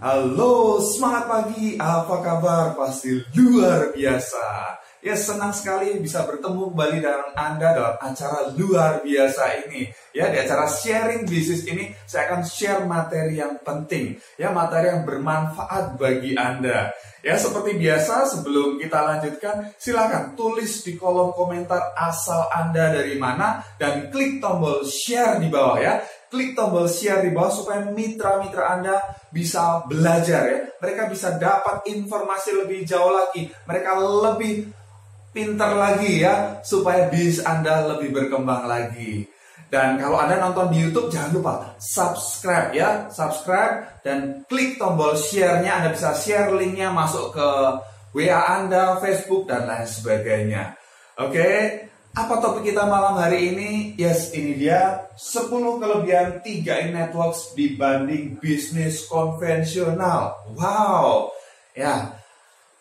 Halo, semangat pagi. Apa kabar? Pasti luar biasa. Ya, senang sekali bisa bertemu kembali dengan Anda dalam acara luar biasa ini. Ya, di acara sharing bisnis ini saya akan share materi yang penting, ya, materi yang bermanfaat bagi Anda. Ya, seperti biasa, sebelum kita lanjutkan, silakan tulis di kolom komentar asal Anda dari mana dan klik tombol share di bawah ya. Klik tombol share di bawah supaya mitra-mitra Anda bisa belajar ya. Mereka bisa dapat informasi lebih jauh lagi. Mereka lebih pintar lagi ya, supaya bisnis Anda lebih berkembang lagi. Dan kalau Anda nonton di YouTube, jangan lupa subscribe ya, subscribe dan klik tombol share-nya. Anda bisa share linknya masuk ke WA Anda, Facebook dan lain sebagainya. Oke, apa topik kita malam hari ini? Yes, ini dia 10 kelebihan 3in Networks dibanding bisnis konvensional. Wow, ya.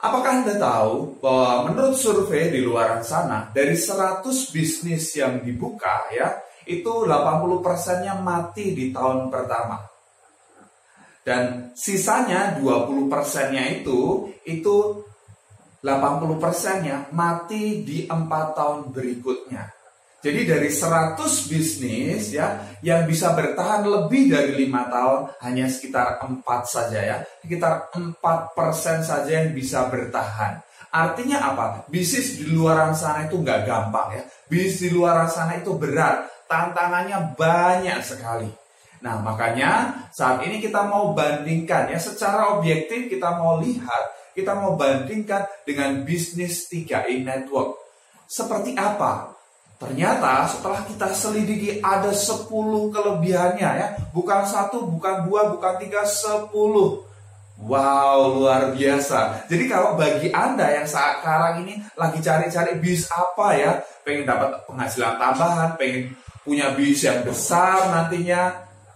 Apakah Anda tahu bahwa menurut survei di luar sana, dari 100 bisnis yang dibuka ya, itu 80%-nya mati di tahun pertama. Dan sisanya 20%-nya itu 80%-nya mati di 4 tahun berikutnya. Jadi dari 100 bisnis ya yang bisa bertahan lebih dari 5 tahun hanya sekitar 4 saja ya. Sekitar 4% saja yang bisa bertahan. Artinya apa? Bisnis di luar sana itu nggak gampang ya. Bisnis di luar sana itu berat. Tantangannya banyak sekali. Nah, makanya saat ini kita mau bandingkan ya, secara objektif kita mau lihat, kita mau bandingkan dengan bisnis 3in Network. Seperti apa? Ternyata setelah kita selidiki ada 10 kelebihannya ya. Bukan 1, bukan 2, bukan 3, 10. Wow, luar biasa. Jadi kalau bagi Anda yang sekarang ini lagi cari-cari bisnis apa ya, pengen dapat penghasilan tambahan, pengen punya bisnis yang besar nantinya.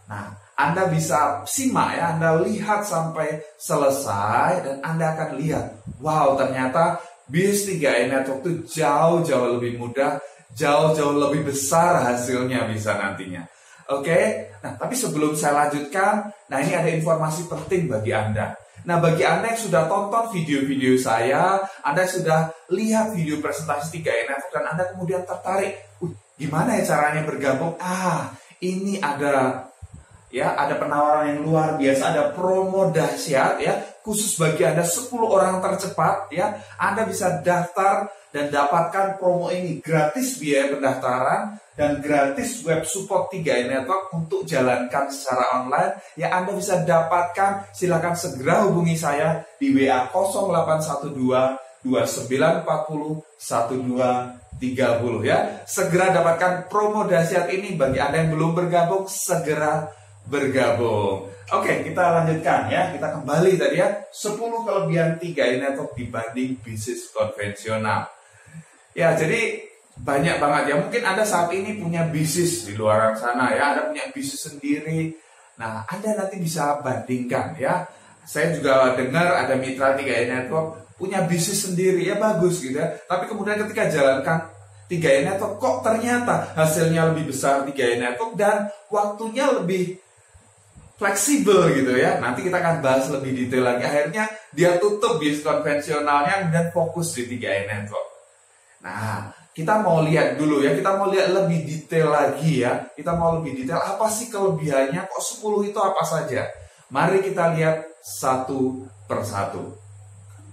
Nah, Anda bisa simak ya, Anda lihat sampai selesai dan Anda akan lihat, wow, ternyata bisnis 3in Network itu jauh-jauh lebih mudah, jauh-jauh lebih besar hasilnya bisa nantinya. Oke, nah tapi sebelum saya lanjutkan, nah ini ada informasi penting bagi Anda. Nah, bagi Anda yang sudah tonton video-video saya, Anda sudah lihat video presentasi 3in Network dan Anda kemudian tertarik, gimana ya caranya bergabung? Ini ada penawaran yang luar biasa, ada promo dahsyat ya, khusus bagi Anda 10 orang tercepat ya. Anda bisa daftar dan dapatkan promo ini, gratis biaya pendaftaran dan gratis web support 3in Network untuk jalankan secara online. Ya, Anda bisa dapatkan, silakan segera hubungi saya di WA 0812 2940 1230 ya. Segera dapatkan promo dahsyat ini. Bagi Anda yang belum bergabung, segera bergabung. Oke, kita lanjutkan ya. Kita kembali tadi ya, 10 kelebihan 3in Network dibanding bisnis konvensional. Ya, jadi banyak banget ya. Mungkin Anda saat ini punya bisnis di luar sana ya, Anda punya bisnis sendiri. Nah, Anda nanti bisa bandingkan ya. Saya juga dengar ada mitra 3in Network punya bisnis sendiri ya, bagus gitu ya. Tapi kemudian ketika jalankan 3in Network, kok ternyata hasilnya lebih besar 3in Network dan waktunya lebih fleksibel gitu ya. Nanti kita akan bahas lebih detail lagi. Akhirnya dia tutup bisnis konvensionalnya dan fokus di 3in Network. Nah, kita mau lihat dulu ya, kita mau lihat lebih detail lagi ya. Kita mau lebih detail, apa sih kelebihannya, kok 10 itu apa saja. Mari kita lihat satu persatu.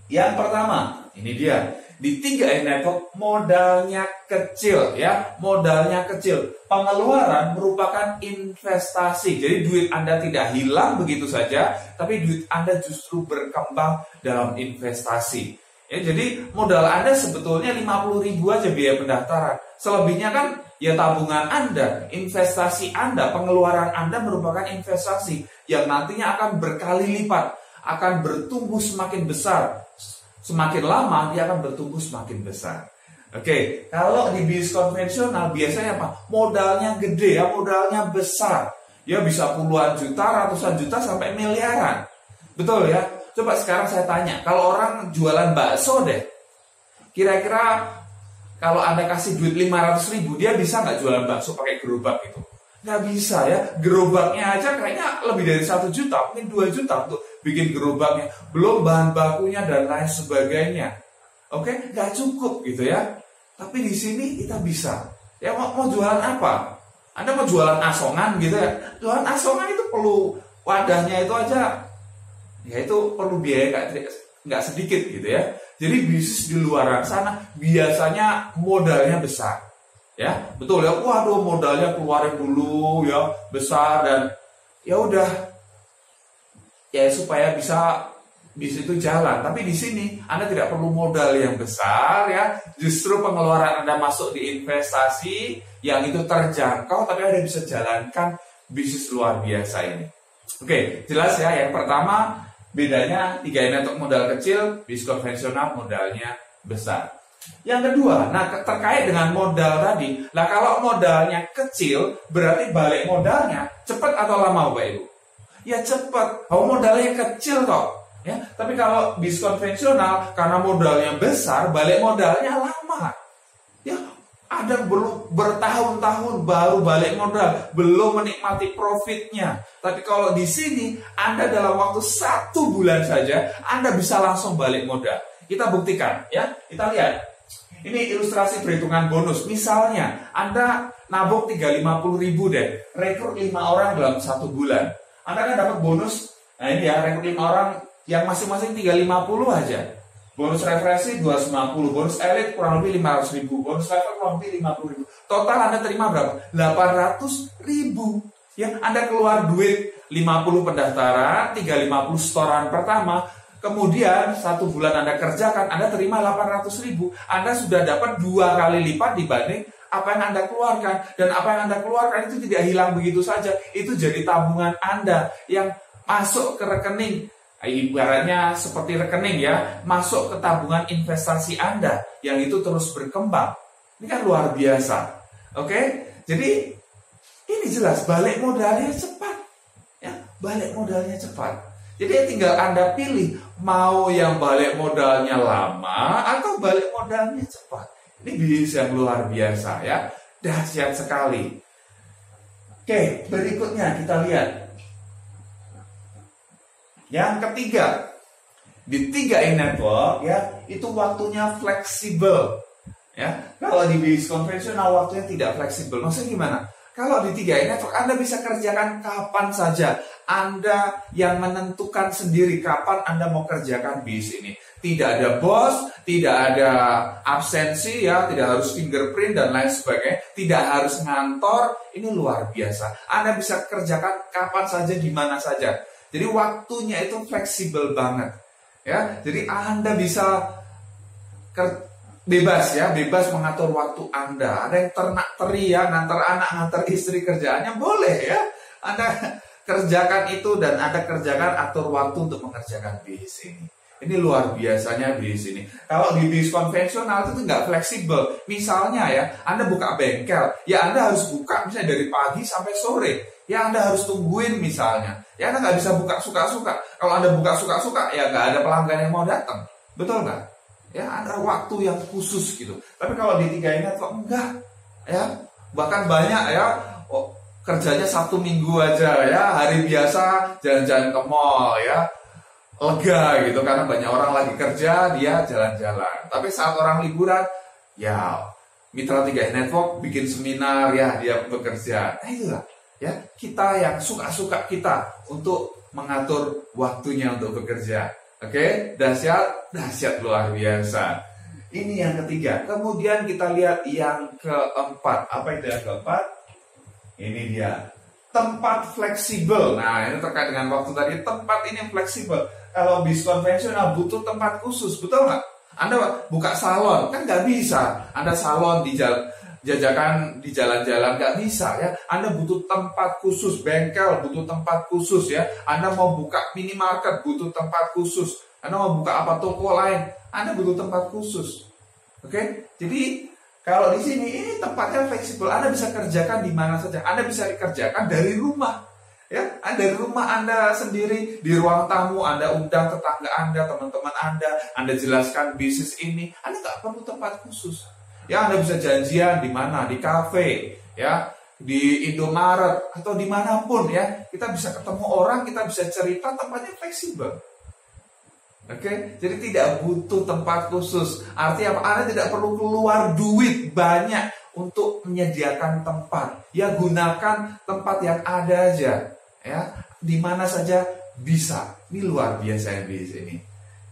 Yang pertama, ini dia. Di 3in Network modalnya kecil ya, modalnya kecil. Pengeluaran merupakan investasi. Jadi duit Anda tidak hilang begitu saja, tapi duit Anda justru berkembang dalam investasi. Ya, jadi modal Anda sebetulnya 50.000 aja biaya pendaftaran. Selebihnya kan ya tabungan Anda, investasi Anda, pengeluaran Anda merupakan investasi yang nantinya akan berkali lipat, akan bertumbuh semakin besar. Semakin lama dia akan bertumbuh semakin besar. Oke, kalau di bisnis konvensional biasanya apa? Modalnya gede ya, modalnya besar. Ya bisa puluhan juta, ratusan juta sampai miliaran. Betul ya? Coba sekarang saya tanya, kalau orang jualan bakso deh, kira-kira kalau Anda kasih duit 500.000, dia bisa nggak jualan bakso pakai gerobak itu? Nggak bisa ya, gerobaknya aja kayaknya lebih dari 1 juta, mungkin 2 juta untuk bikin gerobaknya, belum bahan bakunya dan lain sebagainya. Oke, nggak cukup gitu ya. Tapi di sini kita bisa. Ya mau jualan apa? Anda mau jualan asongan gitu ya? Jualan asongan itu perlu wadahnya itu aja, ya itu perlu biaya nggak sedikit gitu ya. Jadi bisnis di luar sana biasanya modalnya besar. Ya, betul ya. Waduh, modalnya keluarin dulu ya, besar dan ya udah. Ya supaya bisa bisnis itu jalan. Tapi di sini Anda tidak perlu modal yang besar ya. Justru pengeluaran Anda masuk di investasi yang itu terjangkau, tapi Anda bisa jalankan bisnis luar biasa ini. Oke, jelas ya. Yang pertama bedanya 3M untuk modal kecil, bisnis konvensional modalnya besar. Yang kedua, nah terkait dengan modal tadi, nah kalau modalnya kecil, berarti balik modalnya cepat atau lama Bapak Ibu? Ya cepat, kalau modalnya kecil kok. Ya, tapi kalau bisnis konvensional karena modalnya besar, balik modalnya lama. Ya, ada bertahun-tahun baru balik modal, belum menikmati profitnya. Tapi kalau di sini Anda dalam waktu 1 bulan saja, Anda bisa langsung balik modal. Kita buktikan, ya. Kita lihat. Ini ilustrasi perhitungan bonus. Misalnya, Anda nabung 350.000 deh, rekrut 5 orang dalam 1 bulan. Anda kan dapat bonus. Nah ini ya, rekrut 5 orang yang masing-masing 350 aja. Bonus refreshi 250, bonus elit kurang lebih 500.000, bonus level kurang lebih 50.000. Total Anda terima berapa? 800.000. Ya, Anda keluar duit 50 pendaftaran, 350 setoran pertama. Kemudian 1 bulan Anda kerjakan, Anda terima 800.000. Anda sudah dapat 2 kali lipat dibanding apa yang Anda keluarkan. Dan apa yang Anda keluarkan itu tidak hilang begitu saja. Itu jadi tabungan Anda yang masuk ke rekening. Ibaratnya seperti rekening ya, masuk ke tabungan investasi Anda yang itu terus berkembang. Ini kan luar biasa. Oke? Jadi ini jelas balik modalnya cepat. Ya, balik modalnya cepat. Jadi tinggal Anda pilih mau yang balik modalnya lama atau balik modalnya cepat. Ini bisnis yang luar biasa ya, dahsyat sekali. Oke, berikutnya kita lihat. Yang ketiga, di 3M Network ya, itu waktunya fleksibel. Ya, kalau di bisnis konvensional waktunya tidak fleksibel. Maksudnya gimana? Kalau di 3M Network Anda bisa kerjakan kapan saja. Anda yang menentukan sendiri kapan Anda mau kerjakan bisnis ini. Tidak ada bos, tidak ada absensi ya, tidak harus fingerprint dan lain sebagainya, tidak harus ngantor. Ini luar biasa. Anda bisa kerjakan kapan saja, di mana saja. Jadi waktunya itu fleksibel banget. Ya, jadi Anda bisa bebas ya, bebas mengatur waktu Anda. Ada yang ternak teri ya, ngantar anak, ngantar istri kerjaannya boleh ya. Anda kerjakan itu dan Anda kerjakan, atur waktu untuk mengerjakan bisnis ini. Ini luar biasanya bisnis ini. Kalau di bisnis konvensional itu nggak fleksibel. Misalnya ya, Anda buka bengkel, ya Anda harus buka misalnya dari pagi sampai sore. Ya Anda harus tungguin misalnya. Ya Anda nggak bisa buka suka-suka. Kalau Anda buka suka-suka, ya nggak ada pelanggan yang mau datang. Betul nggak? Ya ada waktu yang khusus gitu. Tapi kalau di 3M Network enggak. Ya, bahkan banyak ya. Kerjanya 1 minggu aja ya, hari biasa jalan-jalan ke mall ya, lega gitu karena banyak orang lagi kerja, dia jalan-jalan. Tapi saat orang liburan, ya mitra 3M Network bikin seminar ya, dia bekerja. Nah itulah ya, kita yang suka-suka kita untuk mengatur waktunya untuk bekerja. Oke, dahsyat luar biasa. Ini yang ketiga. Kemudian kita lihat yang keempat. Apa itu yang keempat? Ini dia, tempat fleksibel. Nah, ini terkait dengan waktu tadi. Tempat ini fleksibel. Kalau bisnis konvensional butuh tempat khusus, betul nggak? Anda buka salon, kan nggak bisa. Anda salon di jajakan di jalan-jalan, nggak bisa ya. Anda butuh tempat khusus, bengkel butuh tempat khusus ya. Anda mau buka minimarket butuh tempat khusus. Anda mau buka apa toko lain, Anda butuh tempat khusus. Oke, jadi kalau di sini ini tempatnya fleksibel, Anda bisa kerjakan di mana saja. Anda bisa dikerjakan dari rumah, ya. Dari rumah Anda sendiri, di ruang tamu Anda undang tetangga Anda, teman-teman Anda jelaskan bisnis ini. Anda nggak perlu tempat khusus. Ya Anda bisa janjian di mana, di kafe, ya. di Indomaret atau dimanapun ya, kita bisa ketemu orang, kita bisa cerita, tempatnya fleksibel. Oke, jadi tidak butuh tempat khusus. Artinya apa? Anda tidak perlu keluar duit banyak untuk menyediakan tempat. Ya, gunakan tempat yang ada aja. Ya, di mana saja bisa. Ini luar biasa yang di sini.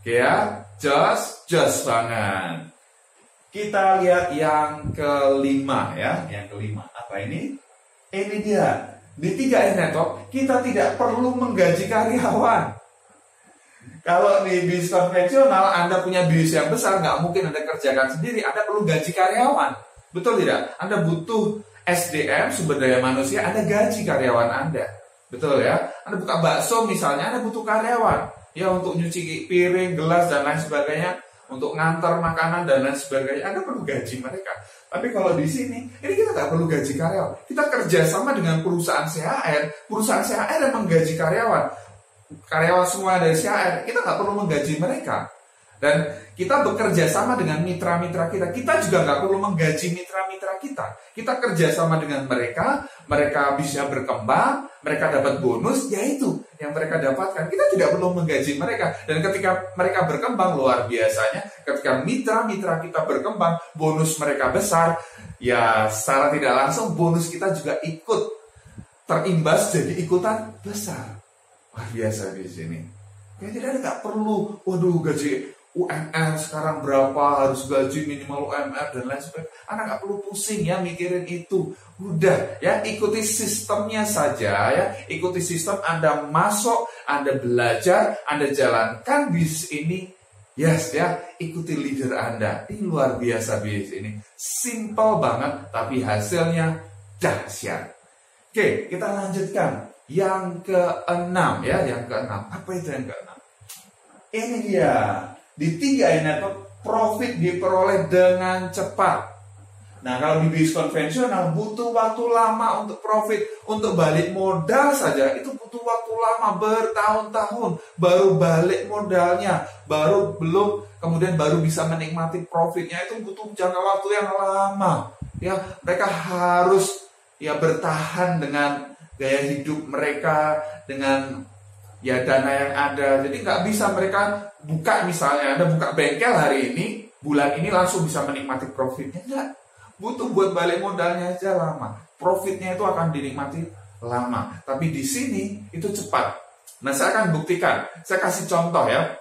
Oke ya, just banget. Kita lihat yang kelima ya. Yang kelima apa ini? Ini dia. Di 3 network kita tidak perlu menggaji karyawan. Kalau di bisnis konvensional, Anda punya bisnis yang besar, nggak mungkin Anda kerjakan sendiri. Anda perlu gaji karyawan. Betul tidak? Anda butuh SDM, sumber daya manusia, Anda gaji karyawan Anda. Betul ya? Anda buka bakso misalnya, Anda butuh karyawan. Ya, untuk nyuci piring, gelas, dan lain sebagainya. Untuk ngantar makanan, dan lain sebagainya. Anda perlu gaji mereka. Tapi kalau di sini, ini kita nggak perlu gaji karyawan. Kita kerjasama dengan perusahaan CHR. Perusahaan CHR yang menggaji karyawan. Karyawan semua dari CHR, kita nggak perlu menggaji mereka. Dan kita bekerja sama dengan mitra-mitra kita. Kita juga nggak perlu menggaji mitra-mitra kita. Kita kerjasama dengan mereka, mereka bisa berkembang, mereka dapat bonus, yaitu yang mereka dapatkan. Kita tidak perlu menggaji mereka. Dan ketika mereka berkembang, luar biasanya, ketika mitra-mitra kita berkembang, bonus mereka besar, ya secara tidak langsung bonus kita juga ikut terimbas jadi ikutan besar. Wah, biasa di sini. Ya, tidak, nggak perlu, waduh gaji UMR sekarang berapa, harus gaji minimal UMR dan lain sebagainya. Anak nggak perlu pusing ya mikirin itu. Udah ya, ikuti sistemnya saja ya. Ikuti sistem, Anda masuk, Anda belajar, Anda jalankan bisnis ini. Yes ya, ikuti leader Anda. Ini luar biasa bisnis ini. Simple banget tapi hasilnya dahsyat. Oke, kita lanjutkan. Yang keenam ya, yang keenam. Apa itu yang keenam? Ini dia. Di 3 network, profit diperoleh dengan cepat. Nah, kalau di bisnis konvensional butuh waktu lama untuk profit. Untuk balik modal saja itu butuh waktu lama, bertahun-tahun. Baru balik modalnya, kemudian baru bisa menikmati profitnya. Itu butuh jangka waktu yang lama. Ya, mereka harus ya bertahan dengan gaya hidup mereka, dengan ya dana yang ada. Jadi nggak bisa mereka buka, misalnya Anda buka bengkel hari ini, bulan ini langsung bisa menikmati profitnya. Enggak, butuh buat balik modalnya aja lama. Profitnya itu akan dinikmati lama. Tapi di sini itu cepat. Nah, saya akan buktikan. Saya kasih contoh ya.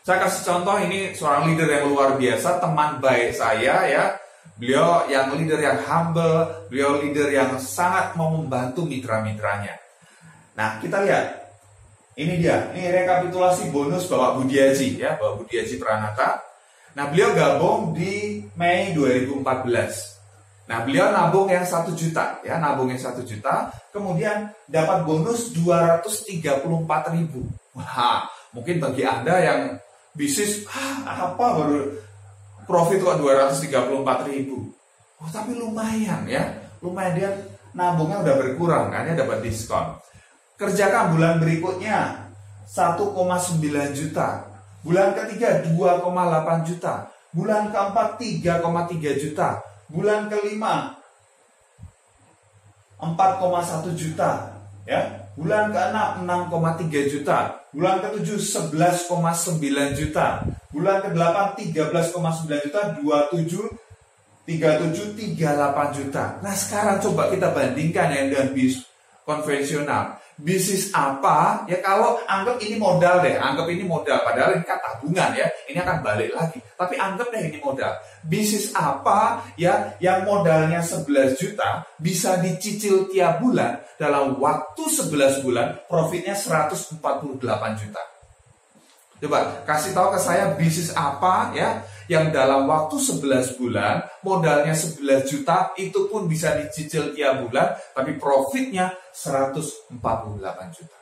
Saya kasih contoh, ini seorang leader yang luar biasa, teman baik saya ya. Beliau yang leader yang humble, beliau leader yang sangat mau membantu mitra-mitranya. Nah, kita lihat. Ini dia, ini rekapitulasi bonus Bapak Budiaji ya, Bapak Budiaji Pranata. Nah, beliau gabung di Mei 2014. Nah, beliau nabung yang 1 juta ya, nabung yang 1 juta, kemudian dapat bonus 234.000. Wah, mungkin bagi Anda yang bisnis, apa baru profit kok 234.000. Oh, tapi lumayan ya. Lumayan, dia nabungnya udah berkurang kan ya, dapat diskon. Kerjakan bulan berikutnya 1,9 juta. Bulan ketiga 2,8 juta. Bulan keempat 3,3 juta. Bulan kelima 4,1 juta. Ya. Bulan keenam 6,3 juta. Bulan ketujuh 11,9 juta. Bulan ke-8 13,9 juta. 37 38 juta. Nah, sekarang coba kita bandingkan ya dengan bisnis konvensional. Bisnis apa ya, kalau anggap ini modal deh, anggap ini modal, padahal ini kan tabungan ya, ini akan balik lagi, tapi anggap deh ini modal. Bisnis apa ya yang modalnya 11 juta bisa dicicil tiap bulan, dalam waktu 11 bulan profitnya 148 juta. Coba kasih tahu ke saya, bisnis apa ya yang dalam waktu 11 bulan modalnya 11 juta itu pun bisa dicicil tiap bulan, tapi profitnya 148 juta.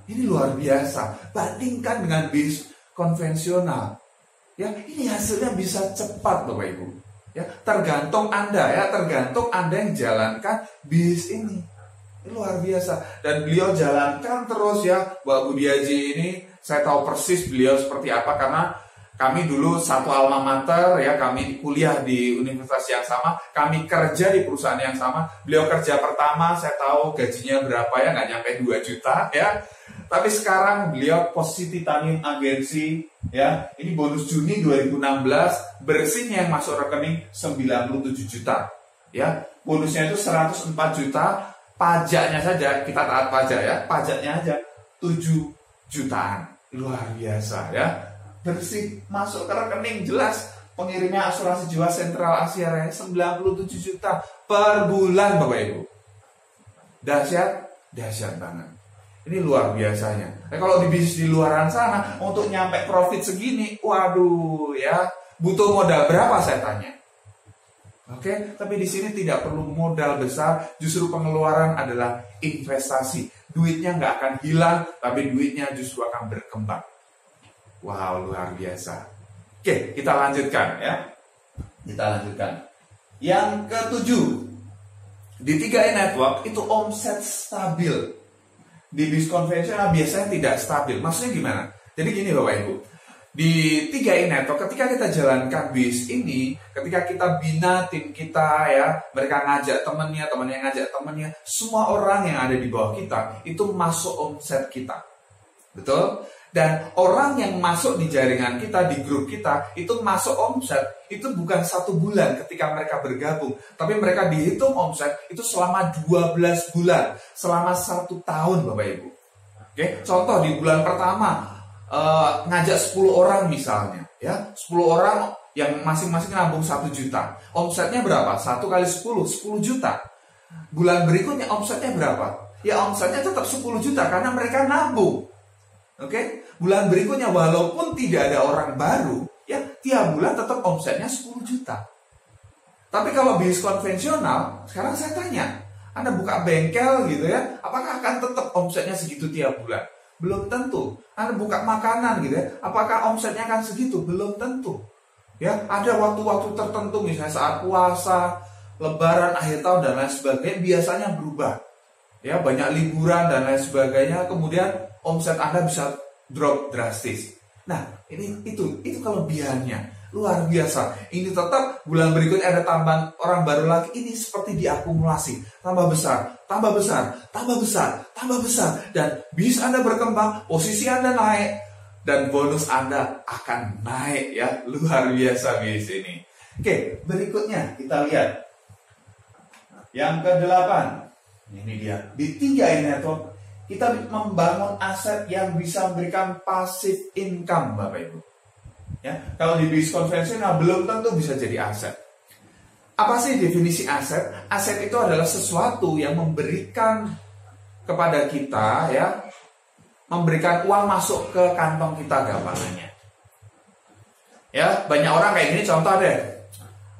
Ini luar biasa. Bandingkan dengan bisnis konvensional. Ya, ini hasilnya bisa cepat Bapak Ibu. Ya, tergantung Anda ya, tergantung Anda yang jalankan bisnis ini. Ini luar biasa. Dan beliau jalankan terus ya, Bapak Budiaji ini. Saya tahu persis beliau seperti apa karena kami dulu satu alma mater ya, kami kuliah di universitas yang sama, kami kerja di perusahaan yang sama. Beliau kerja pertama, saya tahu gajinya berapa ya, nggak nyampe 2 juta ya. Tapi sekarang beliau posisi Titanium Agency ya. Ini bonus Juni 2016, bersihnya yang masuk rekening 97 juta ya. Bonusnya itu 104 juta, pajaknya saja kita taat pajak ya, pajaknya aja 7 jutaan. Luar biasa ya. Bersih masuk ke rekening, jelas pengirimnya asuransi jiwa Sentral Asia Raya 97 juta per bulan Bapak Ibu. Dahsyat, dahsyat banget. Ini luar biasanya. Nah, kalau di bisnis di luaran sana untuk nyampe profit segini, waduh ya, butuh modal berapa saya tanya? Oke, tapi di sini tidak perlu modal besar, justru pengeluaran adalah investasi. Duitnya nggak akan hilang, tapi duitnya justru akan berkembang. Wow, luar biasa. Oke, kita lanjutkan ya. Kita lanjutkan. Yang ketujuh, di 3i Network itu omset stabil. Di bisnis konvensional biasanya tidak stabil. Maksudnya gimana? Jadi gini Bapak Ibu, di 3i Network ketika kita jalankan bis ini, ketika kita bina tim kita ya, mereka ngajak temennya ngajak temennya, semua orang yang ada di bawah kita itu masuk omset kita. Betul? Dan orang yang masuk di jaringan kita, di grup kita, itu masuk omset, itu bukan 1 bulan ketika mereka bergabung. Tapi mereka dihitung omset itu selama 12 bulan, selama 1 tahun Bapak Ibu. Oke, contoh di bulan pertama, ngajak 10 orang misalnya. Ya, 10 orang yang masing-masing nabung 1 juta. Omsetnya berapa? 1 kali 10, 10 juta. Bulan berikutnya omsetnya berapa? Ya omsetnya tetap 10 juta karena mereka nabung. Oke, bulan berikutnya walaupun tidak ada orang baru, ya tiap bulan tetap omsetnya 10 juta. Tapi kalau bisnis konvensional, sekarang saya tanya, Anda buka bengkel gitu ya, apakah akan tetap omsetnya segitu tiap bulan? Belum tentu. Anda buka makanan gitu ya, apakah omsetnya akan segitu? Belum tentu. Ya, ada waktu-waktu tertentu misalnya saat puasa, lebaran, akhir tahun dan lain sebagainya biasanya berubah. Ya, banyak liburan dan lain sebagainya, kemudian omset Anda bisa drop drastis. Nah, itu kelebihannya. Luar biasa. Ini tetap bulan berikutnya ada tambahan orang baru lagi. Ini seperti diakumulasi. Tambah besar, tambah besar, tambah besar, tambah besar. Dan bisnis Anda berkembang, posisi Anda naik, dan bonus Anda akan naik ya. Luar biasa bisnis ini. Oke, berikutnya kita lihat. Yang ke-8. Ini dia. Di 3i Network kita membangun aset yang bisa memberikan passive income Bapak Ibu. Ya, kalau di bisnis konvensional belum tentu bisa jadi aset. Apa sih definisi aset? Aset itu adalah sesuatu yang memberikan kepada kita ya, memberikan uang masuk ke kantong kita gampangannya. Ya, banyak orang kayak gini contoh deh.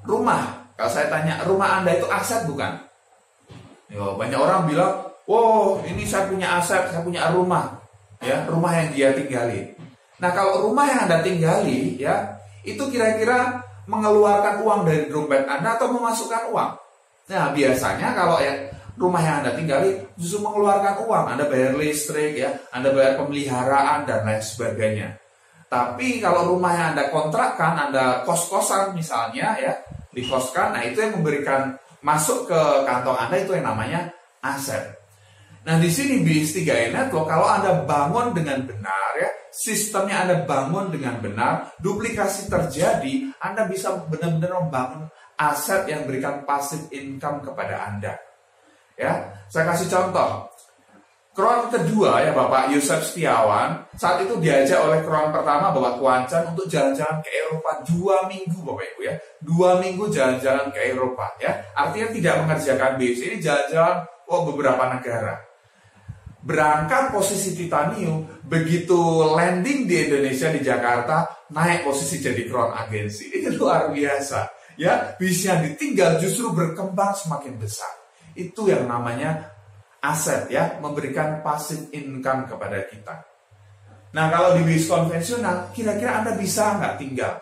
Rumah. Kalau saya tanya, rumah Anda itu aset bukan? Yo, banyak orang bilang, wow, ini saya punya aset, saya punya rumah, ya, rumah yang dia tinggali. Nah, kalau rumah yang Anda tinggali, ya, itu kira-kira mengeluarkan uang dari dompet Anda atau memasukkan uang? Nah, biasanya kalau rumah yang Anda tinggali justru mengeluarkan uang. Anda bayar listrik, ya, Anda bayar pemeliharaan dan lain sebagainya. Tapi kalau rumah yang Anda kontrakkan, Anda kos-kosan misalnya, ya, dikoskan, nah itu yang memberikan masuk ke kantong Anda itu yang namanya aset. Nah, di sini bisnis 3i Network kalau Anda bangun dengan benar ya, sistemnya Anda bangun dengan benar, duplikasi terjadi, Anda bisa benar-benar membangun aset yang berikan passive income kepada Anda. Ya, saya kasih contoh. Kron kedua ya Bapak Yusef Setiawan, saat itu diajak oleh kron pertama Bapak Kuancan untuk jalan-jalan ke Eropa 2 minggu Bapak Ibu ya. 2 minggu jalan-jalan ke Eropa ya. Artinya tidak mengerjakan bisnis, ini jalan-jalan beberapa negara. Berangkat posisi Titanium, begitu landing di Indonesia di Jakarta, naik posisi jadi kron agensi. Ini luar biasa. Ya, bisnisnya ditinggal justru berkembang semakin besar. Itu yang namanya aset ya, memberikan passive income kepada kita. Nah, kalau di bisnis konvensional, kira-kira Anda bisa nggak tinggal?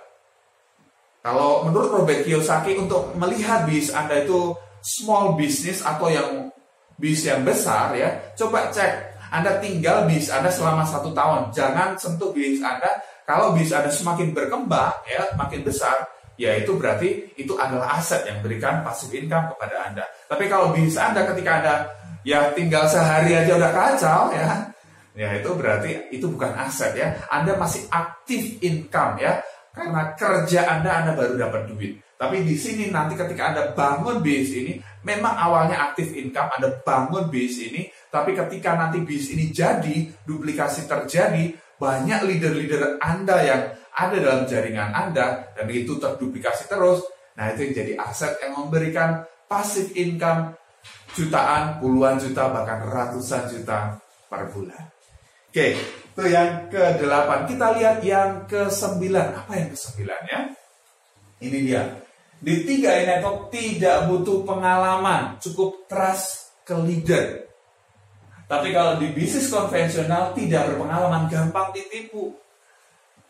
Kalau menurut Robert Kiyosaki, untuk melihat bisnis Anda itu small business atau yang bisnis yang besar ya, coba cek Anda tinggal bisnis Anda selama 1 tahun. Jangan sentuh bisnis Anda Kalau bisnis Anda semakin berkembang, ya, makin besar, ya itu berarti itu adalah aset yang memberikan passive income kepada Anda. Tapi kalau bisnis Anda ketika Anda ya tinggal sehari aja udah kacau, ya itu berarti itu bukan aset, ya. Anda masih aktif income, ya, karena kerja Anda baru dapat duit. Tapi di sini nanti ketika Anda bangun bisnis ini, memang awalnya aktif income, Anda bangun bisnis ini, tapi ketika nanti bisnis ini jadi, duplikasi terjadi, banyak leader-leader Anda yang ada dalam jaringan Anda, dan itu terduplikasi terus. Nah, itu yang jadi aset yang memberikan passive income jutaan, puluhan juta, bahkan ratusan juta per bulan. Oke, itu yang ke-8. Kita lihat yang ke-9. Apa yang ke-9, ya? Ini dia. Di 3 network tidak butuh pengalaman, cukup trust ke leader. Tapi kalau di bisnis konvensional tidak berpengalaman, gampang ditipu.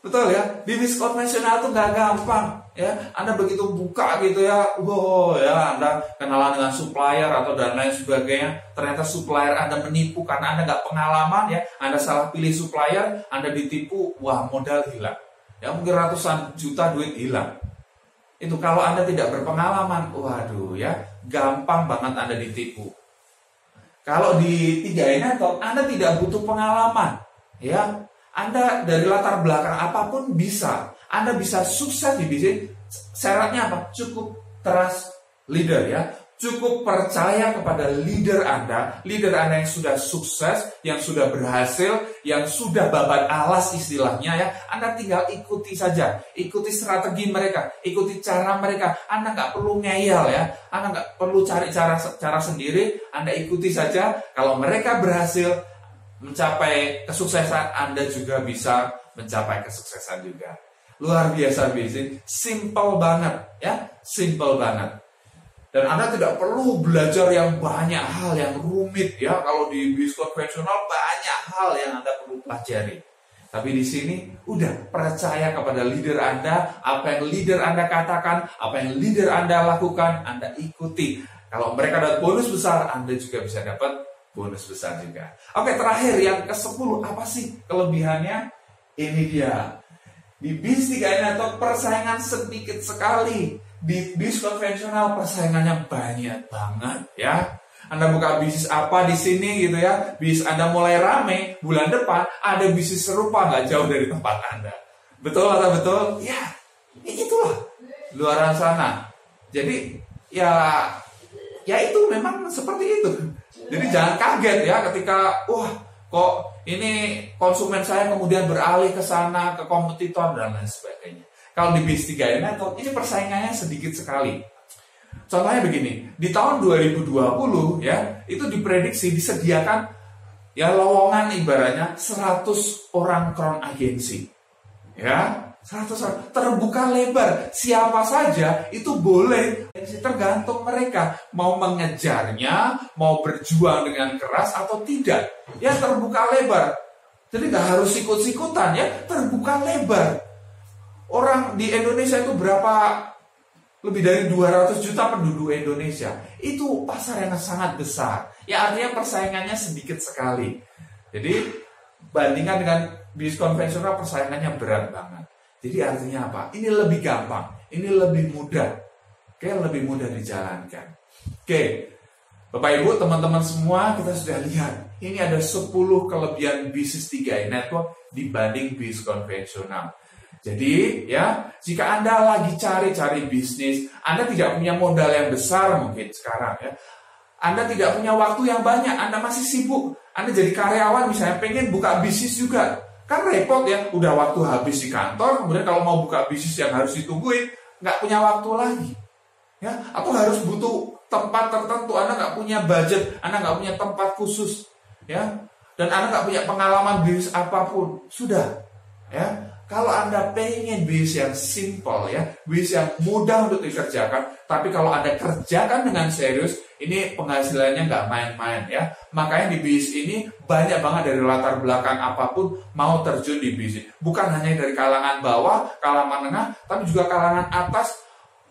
Betul ya? Di bisnis konvensional itu nggak gampang, ya. Anda begitu buka gitu ya, wow ya, Anda kenalan dengan supplier atau dan lain sebagainya. Ternyata supplier Anda menipu karena Anda nggak pengalaman, ya. Anda salah pilih supplier, Anda ditipu, wah modal hilang. Ya mungkin ratusan juta duit hilang. Itu kalau Anda tidak berpengalaman, waduh ya, gampang banget Anda ditipu. Kalau di 3 network, Anda tidak butuh pengalaman, ya. Anda dari latar belakang apapun bisa. Anda bisa sukses di bisnis. Syaratnya apa? Cukup trust leader, ya. Cukup percaya kepada leader Anda yang sudah sukses, yang sudah berhasil, yang sudah babat alas istilahnya, ya. Anda tinggal ikuti saja, ikuti strategi mereka, ikuti cara mereka. Anda nggak perlu ngeyel, ya. Anda nggak perlu cari cara sendiri. Anda ikuti saja. Kalau mereka berhasil mencapai kesuksesan, Anda juga bisa mencapai kesuksesan juga. Luar biasa bisnis, simple banget, ya, simple banget. Dan Anda tidak perlu belajar yang banyak hal yang rumit, ya. Kalau di bisnis konvensional banyak hal yang Anda perlu pelajari. Tapi di sini udah percaya kepada leader Anda, apa yang leader Anda katakan, apa yang leader Anda lakukan, Anda ikuti. Kalau mereka dapat bonus besar, Anda juga bisa dapat bonus besar juga. Oke, terakhir yang ke-10, apa sih kelebihannya? Ini dia. Di bisnis 3 network persaingan sedikit sekali. Di bisnis konvensional persaingannya banyak banget, ya. Anda buka bisnis apa di sini gitu ya, bisnis Anda mulai rame, bulan depan ada bisnis serupa nggak jauh dari tempat Anda. Betul atau betul? Ya, itulah luaran sana. Jadi ya itu memang seperti itu. Jadi jangan kaget ya ketika wah kok ini konsumen saya kemudian beralih ke sana, ke kompetitor dan lain sebagainya. Kalau di bisnis 3 network ini persaingannya sedikit sekali. Contohnya begini, di tahun 2020 ya, itu diprediksi disediakan ya lowongan ibaratnya 100 orang crown agency. Ya, 100 orang terbuka lebar, siapa saja itu boleh, tergantung mereka mau mengejarnya, mau berjuang dengan keras atau tidak. Ya terbuka lebar. Jadi nggak harus ikut-ikutan ya, terbuka lebar. Orang di Indonesia itu berapa? Lebih dari 200 juta penduduk Indonesia. Itu pasar yang sangat besar. Ya artinya persaingannya sedikit sekali. Jadi bandingkan dengan bisnis konvensional persaingannya berat banget. Jadi artinya apa? Ini lebih gampang. Ini lebih mudah. Oke, lebih mudah dijalankan. Oke, Bapak Ibu, teman-teman semua, kita sudah lihat. Ini ada 10 kelebihan bisnis 3 network dibanding bisnis konvensional. Jadi ya, jika Anda lagi cari bisnis, Anda tidak punya modal yang besar mungkin sekarang ya. Anda tidak punya waktu yang banyak, Anda masih sibuk. Anda jadi karyawan misalnya, pengen buka bisnis juga. Kan repot ya, udah waktu habis di kantor, kemudian kalau mau buka bisnis yang harus ditungguin, nggak punya waktu lagi. Ya, atau harus butuh tempat tertentu, Anda nggak punya budget, Anda nggak punya tempat khusus. Ya, dan Anda nggak punya pengalaman bisnis apapun. Sudah, ya. Kalau Anda pengen bisnis yang simple ya, bisnis yang mudah untuk dikerjakan, tapi kalau Anda kerjakan dengan serius, ini penghasilannya nggak main-main ya. Makanya di bisnis ini banyak banget dari latar belakang apapun mau terjun di bisnis. Bukan hanya dari kalangan bawah, kalangan menengah, tapi juga kalangan atas.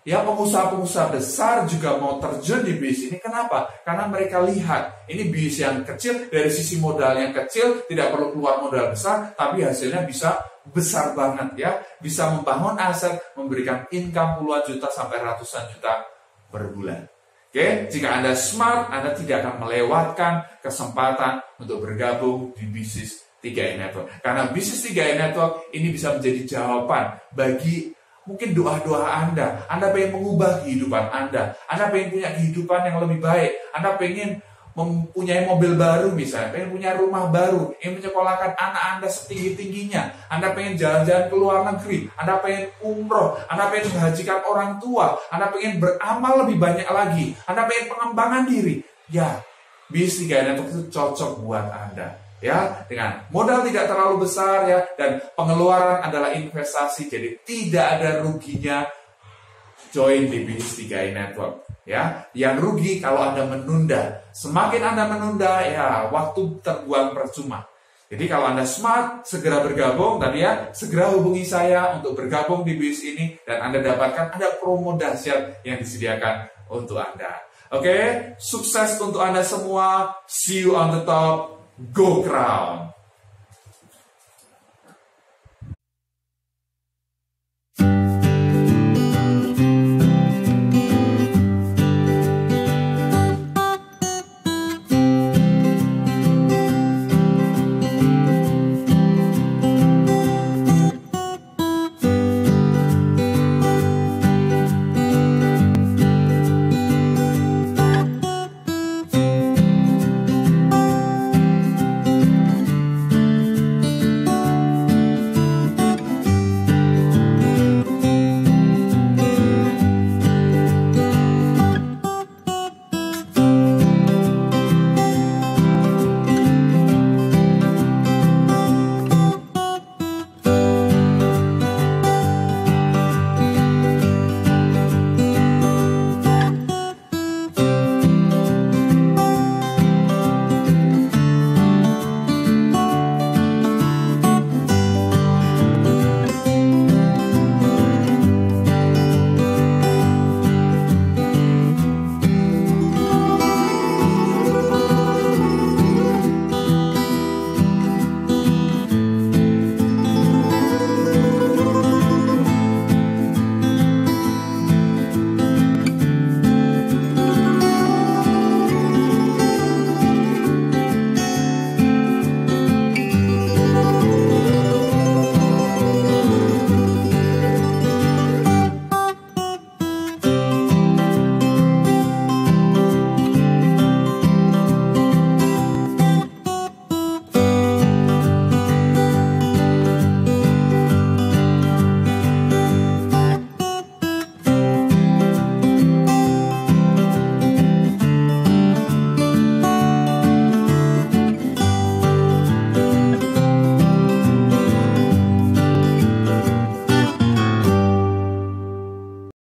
Ya, pengusaha-pengusaha besar juga mau terjun di bisnis ini. Kenapa? Karena mereka lihat ini bisnis yang kecil, dari sisi modal yang kecil, tidak perlu keluar modal besar, tapi hasilnya bisa besar banget ya. Bisa membangun aset, memberikan income puluhan juta sampai ratusan juta per bulan. Oke, jika Anda smart, Anda tidak akan melewatkan kesempatan untuk bergabung di bisnis 3i Network. Karena bisnis 3i Network ini bisa menjadi jawaban bagi mungkin doa-doa Anda. Anda pengen mengubah kehidupan Anda pengen punya kehidupan yang lebih baik, Anda pengen mempunyai mobil baru misalnya, pengen punya rumah baru, ingin menyekolahkan anak Anda setinggi-tingginya, Anda pengen jalan-jalan ke luar negeri, Anda pengen umroh, Anda pengen menghajikan orang tua, Anda pengen beramal lebih banyak lagi, Anda pengen pengembangan diri. Ya, bisnis 3i Network itu cocok buat Anda. Ya, dengan modal tidak terlalu besar ya, dan pengeluaran adalah investasi, jadi tidak ada ruginya join di bisnis 3i Network. Ya, yang rugi kalau Anda menunda. Semakin Anda menunda, ya waktu terbuang percuma. Jadi kalau Anda smart, segera bergabung tadi ya, segera hubungi saya untuk bergabung di bisnis ini dan Anda dapatkan ada promo dahsyat yang disediakan untuk Anda. Oke, sukses untuk Anda semua. See you on the top. Go Crown!